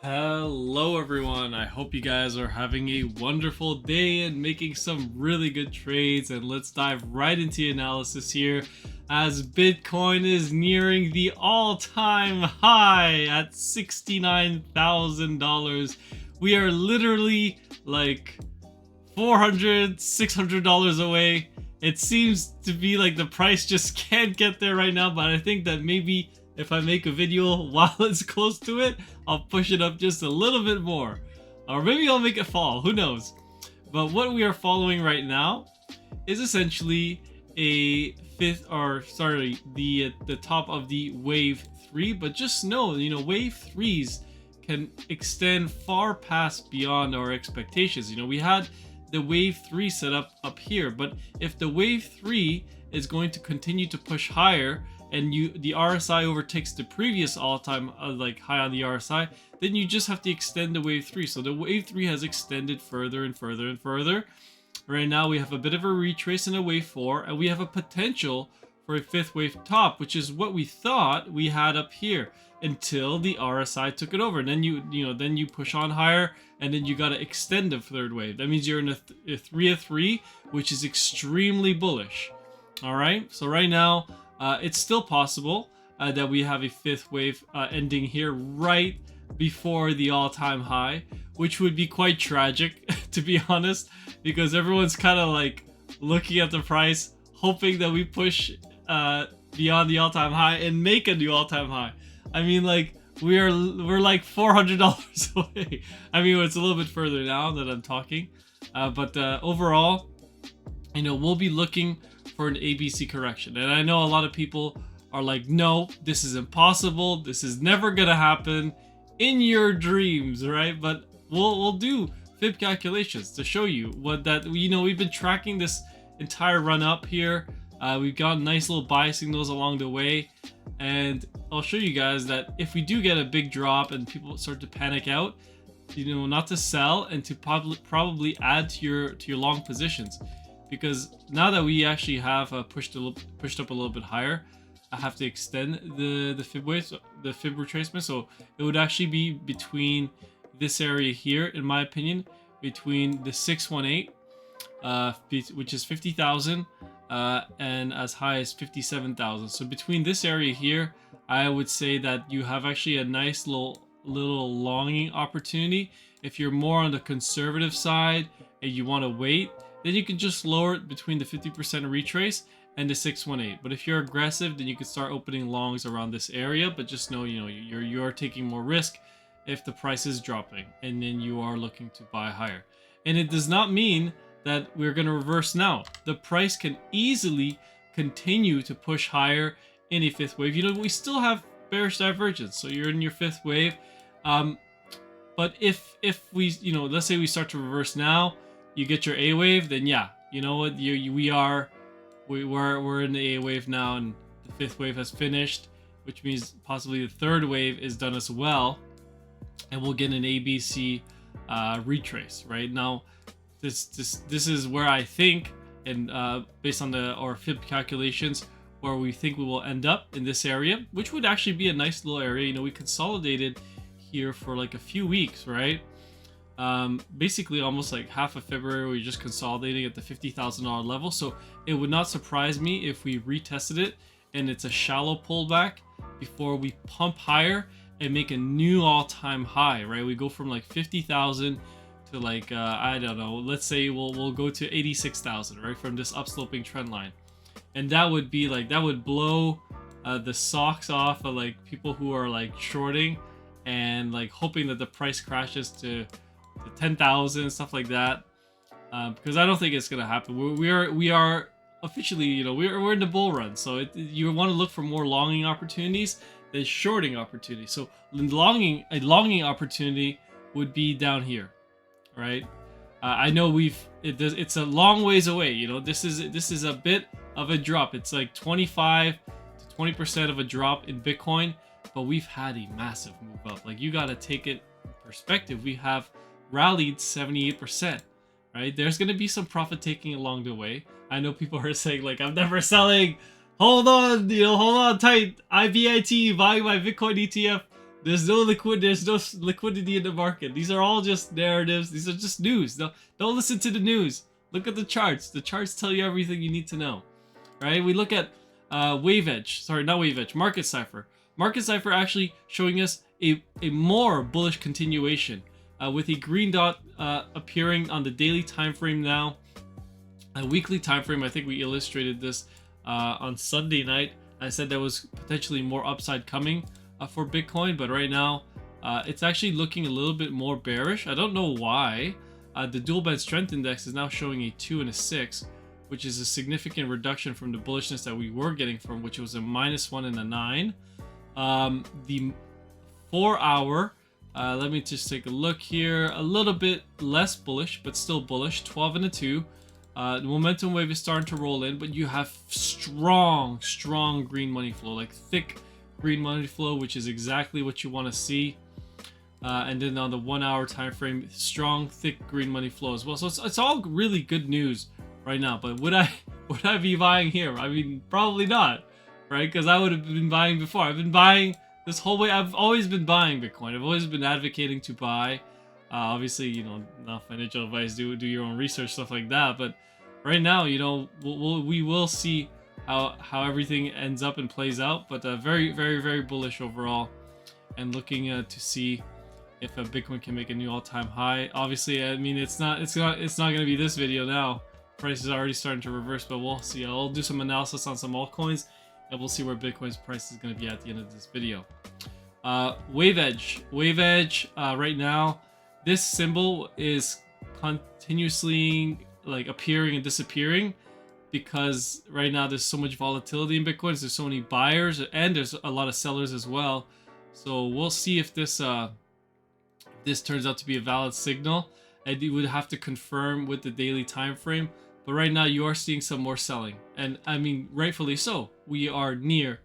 Hello everyone, I hope you guys are having a wonderful day and making some really good trades, and let's dive right into the analysis here as Bitcoin is nearing the all-time high at $69,000. We are literally like $400-$600 away. It seems to be like the price just can't get there right now, but I think that maybe if I make a video while it's close to it, I'll push it up just a little bit more. Or maybe I'll make it fall, who knows. But what we are following right now is essentially the top of the wave 3. But just know, wave 3s can extend far past beyond our expectations. We had the wave 3 set up here, but if the wave 3 is going to continue to push higher, and the RSI overtakes the previous all-time high on the RSI, then you just have to extend the wave 3. So the wave 3 has extended further and further and further. Right now we have a bit of a retrace in a wave 4, and we have a potential for a 5th wave top, which is what we thought we had up here until the RSI took it over. And then you push on higher, and then you got to extend the 3rd wave. That means you're in a 3 of 3, which is extremely bullish. All right, so right now it's still possible that we have a 5th wave ending here right before the all-time high, which would be quite tragic to be honest, because everyone's kind of like looking at the price hoping that we push beyond the all-time high and make a new all-time high. I mean, like we're like $400 away. I mean, it's a little bit further now that I'm talking, but overall, we'll be looking for an ABC correction. And I know a lot of people are like, no, this is impossible, this is never gonna happen in your dreams, right? But we'll do fib calculations to show you we've been tracking this entire run up here. We've got nice little buy signals along the way, and I'll show you guys that if we do get a big drop and people start to panic out, not to sell and to probably add to your long positions. Because now that we actually have pushed up a little bit higher, I have to extend the fib retracement. So it would actually be between this area here, in my opinion, between the 618, which is 50,000, and as high as 57,000. So between this area here, I would say that you have actually a nice little longing opportunity. If you're more on the conservative side and you want to wait, then you can just lower it between the 50% retrace and the 618. But if you're aggressive, then you can start opening longs around this area. But just know, you're taking more risk if the price is dropping, and then you are looking to buy higher. And it does not mean that we're going to reverse now. The price can easily continue to push higher in a 5th wave. We still have bearish divergence, so you're in your 5th wave. But if we, let's say we start to reverse now, you get your A wave, then yeah, you know what, we're in the A wave now, and the 5th wave has finished, which means possibly the 3rd wave is done as well, and we'll get an ABC retrace. Right now, this is where I think, and based on our fib calculations, where we think we will end up in this area, which would actually be a nice little area. We consolidated here for like a few weeks, right? Basically almost like half of February we're just consolidating at the $50,000 level. So it would not surprise me if we retested it and it's a shallow pullback before we pump higher and make a new all-time high, right? We go from like 50,000 to like I don't know, let's say we'll go to 86,000, right, from this upsloping trend line. And that would be like, that would blow the socks off of like people who are like shorting and like hoping that the price crashes to 10,000, stuff like that, because I don't think it's gonna happen. We are officially, we're in the bull run, so you want to look for more longing opportunities than shorting opportunities. So a longing opportunity would be down here, right? I know it's a long ways away. This is a bit of a drop. It's like 25 to 20% of a drop in Bitcoin, but we've had a massive move up. Like, you got to take it in perspective. We have rallied 78%, right? There's going to be some profit taking along the way. I know people are saying like, I'm never selling. Hold on, hold on tight. IBIT, buying my Bitcoin ETF. There's no liquidity in the market. These are all just narratives. These are just news. Don't listen to the news. Look at the charts. The charts tell you everything you need to know. Right? We look at Wave Edge. Sorry, not Wave Edge. Market Cipher. Market Cipher actually showing us a more bullish continuation with a green dot appearing on the daily time frame now. A weekly time frame. I think we illustrated this on Sunday night. I said there was potentially more upside coming for Bitcoin, but right now it's actually looking a little bit more bearish. I don't know why. The dual band strength index is now showing a 2 and a 6, which is a significant reduction from the bullishness that we were getting from, which was a -1 and a 9. The 4 hour, let me just take a look here, a little bit less bullish, but still bullish, 12 and a 2. The momentum wave is starting to roll in, but you have strong green money flow, like thick green money flow, which is exactly what you want to see. And then on the 1 hour time frame, strong thick green money flow as well. So it's all really good news right now. But would I be buying here? I mean, probably not, right? Because I would have been buying before. I've been buying this whole way. I've always been buying Bitcoin. I've always been advocating to buy. Obviously, you know, not financial advice. Do your own research, stuff like that. But right now, you know, we will see how everything ends up and plays out. But very bullish overall, and looking to see if Bitcoin can make a new all-time high. Obviously, I mean, it's not going to be this video now. Price is already starting to reverse, but we'll see. I'll do some analysis on some altcoins, and we'll see where Bitcoin's price is going to be at the end of this video. Wave Edge right now, this symbol is continuously like appearing and disappearing because right now there's so much volatility in Bitcoin. There's so many buyers and there's a lot of sellers as well. So we'll see if this this turns out to be a valid signal. And you would have to confirm with the daily time frame. But right now you are seeing some more selling, and I mean rightfully so. We are near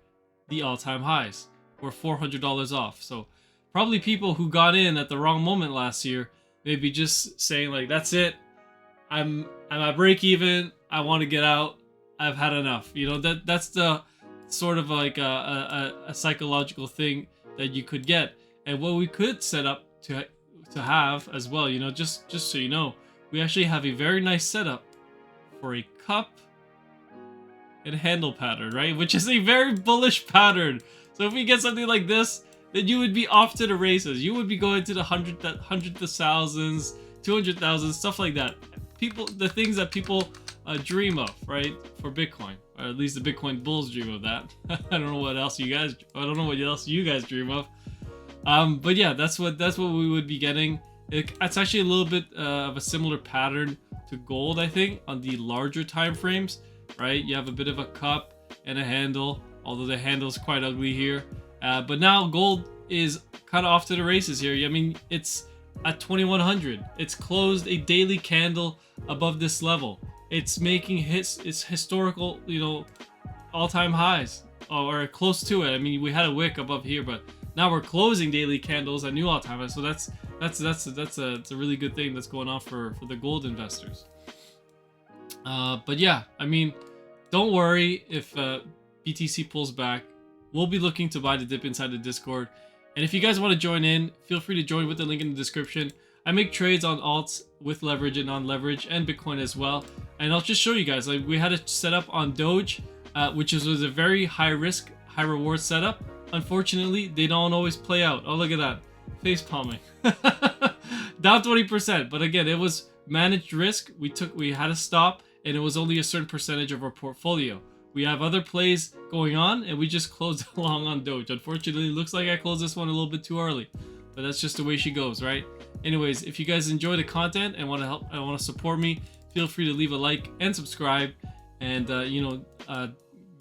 the all-time highs. We're $400 off. So probably people who got in at the wrong moment last year maybe just saying like, that's it. I'm at break even. I want to get out. I've had enough. You know, that's the sort of like a psychological thing that you could get. And what we could set up to have as well, you know, just so you know, we actually have a very nice setup for a cup and handle pattern, right? Which is a very bullish pattern. So if we get something like this, then you would be off to the races. You would be going to the hundreds of thousands, 200,000, stuff like that. The things that people dream of, right? For Bitcoin, or at least the Bitcoin bulls dream of that. I don't know what else you guys dream of. But yeah, that's what we would be getting. It's actually a little bit of a similar pattern to gold, I think, on the larger time frames, right? You have a bit of a cup and a handle, although the handle is quite ugly here. But now gold is kind of off to the races here. I mean, it's at 2100. It's closed a daily candle above this level. It's making its historical, you know, all-time highs, or close to it. I mean, we had a wick above here, but now we're closing daily candles at new all-time highs. So that's a really good thing that's going on for the gold investors. But yeah, I mean, don't worry if BTC pulls back. We'll be looking to buy the dip inside the Discord. And if you guys want to join in, feel free to join with the link in the description. I make trades on alts with leverage and non-leverage, and Bitcoin as well. And I'll just show you guys, like we had it set up on Doge, which was a very high risk, high reward setup. Unfortunately, they don't always play out. Oh, look at that. Face palming. Down 20%. But again, it was managed risk. We had to stop, and it was only a certain percentage of our portfolio. We have other plays going on, and we just closed along on Doge. Unfortunately, it looks like I closed this one a little bit too early, but that's just the way she goes, right? Anyways, if you guys enjoy the content and want to support me, feel free to leave a like and subscribe, and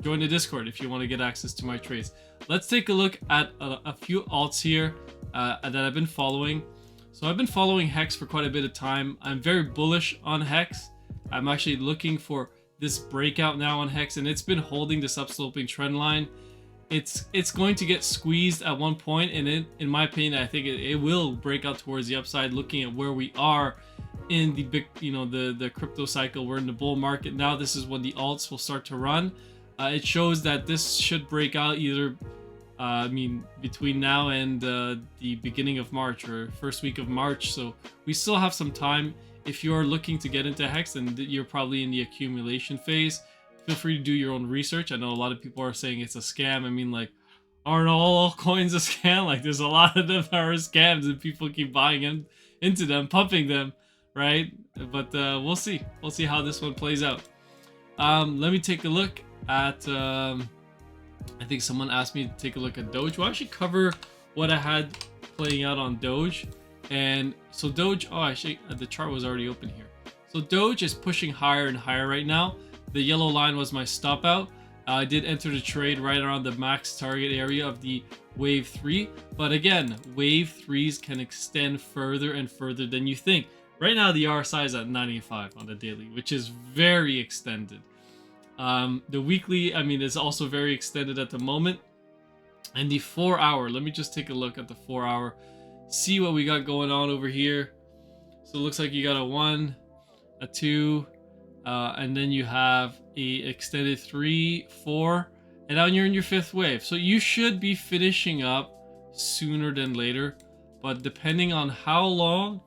join the Discord if you want to get access to my trades. Let's take a look at a few alts here that I've been following. So I've been following Hex for quite a bit of time. I'm very bullish on Hex. I'm actually looking for this breakout now on Hex, and it's been holding this upsloping trend line. It's going to get squeezed at one point, and in my opinion, I think it will break out towards the upside. Looking at where we are in the big, the crypto cycle, we're in the bull market now. This is when the alts will start to run. It shows that this should break out either I mean, between now and the beginning of March or first week of March. So we still have some time. If you're looking to get into Hex and you're probably in the accumulation phase, feel free to do your own research. I know a lot of people are saying it's a scam. I mean, like, aren't all coins a scam? Like, there's a lot of them are scams and people keep buying into them, pumping them, right? But we'll see. We'll see how this one plays out. Let me take a look at... I think someone asked me to take a look at Doge. Well, I should cover what I had playing out on Doge. And so Doge, oh, actually, the chart was already open here. So Doge is pushing higher and higher right now. The yellow line was my stop out. I did enter the trade right around the max target area of the wave 3. But again, wave 3s can extend further and further than you think. Right now, the RSI is at 95 on the daily, which is very extended. The weekly, I mean, is also very extended at the moment. And the 4 hour, let me just take a look at the 4 hour, see what we got going on over here. So it looks like you got a 1, a 2, and then you have a extended 3, 4, and now you're in your 5th wave. So you should be finishing up sooner than later, but depending on how long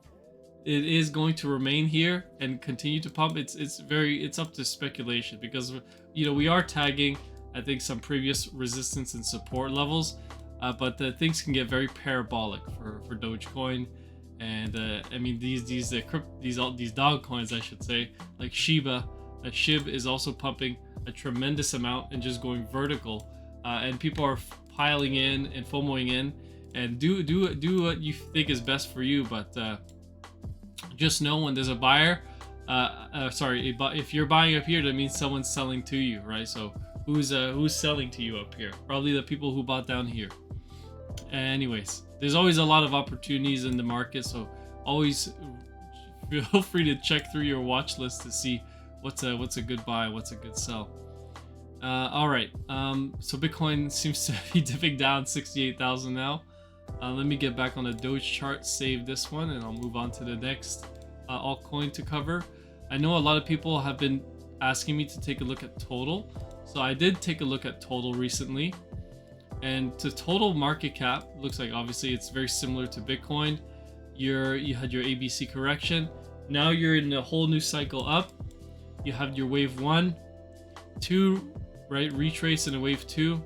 it is going to remain here and continue to pump, it's up to speculation, because you know we are tagging, I think, some previous resistance and support levels, but things can get very parabolic for Dogecoin. And I mean these dog coins, I should say, like Shiba, SHIB is also pumping a tremendous amount and just going vertical, and people are piling in and FOMOing in, and do what you think is best for you, but just know when there's a buyer, if you're buying up here, that means someone's selling to you, right? So who's selling to you up here? Probably the people who bought down here. Anyways, there's always a lot of opportunities in the market, so always feel free to check through your watch list to see what's a good buy, what's a good sell. All right, so Bitcoin seems to be dipping down 68,000 now. Let me get back on the Doge chart, save this one, and I'll move on to the next altcoin to cover. I know a lot of people have been asking me to take a look at Total, so I did take a look at Total recently. And to total market cap, looks like obviously it's very similar to Bitcoin. You had your ABC correction. Now you're in a whole new cycle up. You have your wave 1, 2, right? Retrace in a wave 2.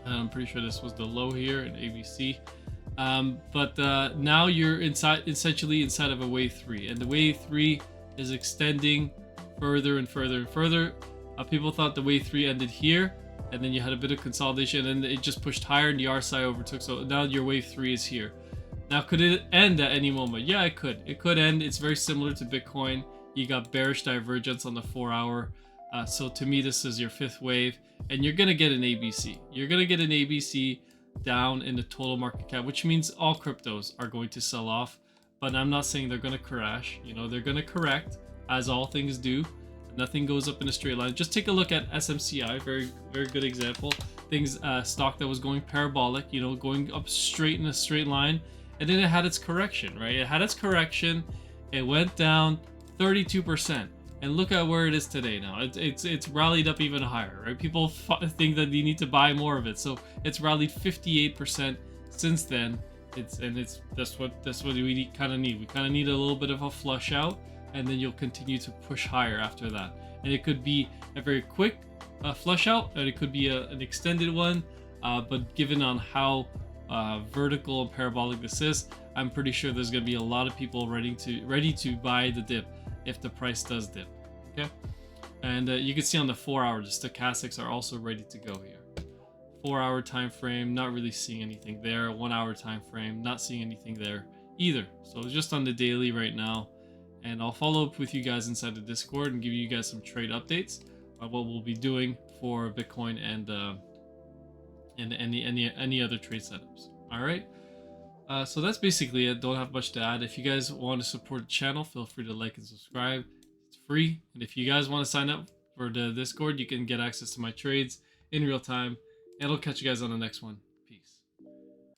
I'm pretty sure this was the low here in ABC. But now you're essentially inside of a wave 3, and the wave 3 is extending further and further and further. People thought the wave 3 ended here, and then you had a bit of consolidation, and it just pushed higher, and the RSI overtook. So now your wave 3 is here. Now, could it end at any moment? Yeah, it could. It could end. It's very similar to Bitcoin. You got bearish divergence on the 4 hour. So to me, this is your 5th wave, and you're gonna get an ABC. You're gonna get an ABC down in the total market cap, which means all cryptos are going to sell off. But I'm not saying they're gonna crash. You know, they're gonna correct, as all things do. Nothing goes up in a straight line. Just take a look at SMCI, very good example. Stock that was going parabolic, you know, going up straight in a straight line, and then it had its correction, right? It had its correction. It went down 32%. And look at where it is today now. It's rallied up even higher, right? People think that you need to buy more of it. So it's rallied 58% since then. That's what we kind of need. We kind of need a little bit of a flush out, and then you'll continue to push higher after that. And it could be a very quick flush out, and it could be an extended one. But given on how vertical and parabolic this is, I'm pretty sure there's going to be a lot of people ready to buy the dip if the price does dip. Okay, and you can see on the 4 hour, the stochastics are also ready to go here. 4 hour time frame, not really seeing anything there. 1 hour time frame, not seeing anything there either. So it's just on the daily right now, and I'll follow up with you guys inside the Discord and give you guys some trade updates on what we'll be doing for Bitcoin and any other trade setups. All right. So that's basically it. Don't have much to add. If you guys want to support the channel, feel free to like and subscribe. It's free. And if you guys want to sign up for the Discord, you can get access to my trades in real time. And I'll catch you guys on the next one.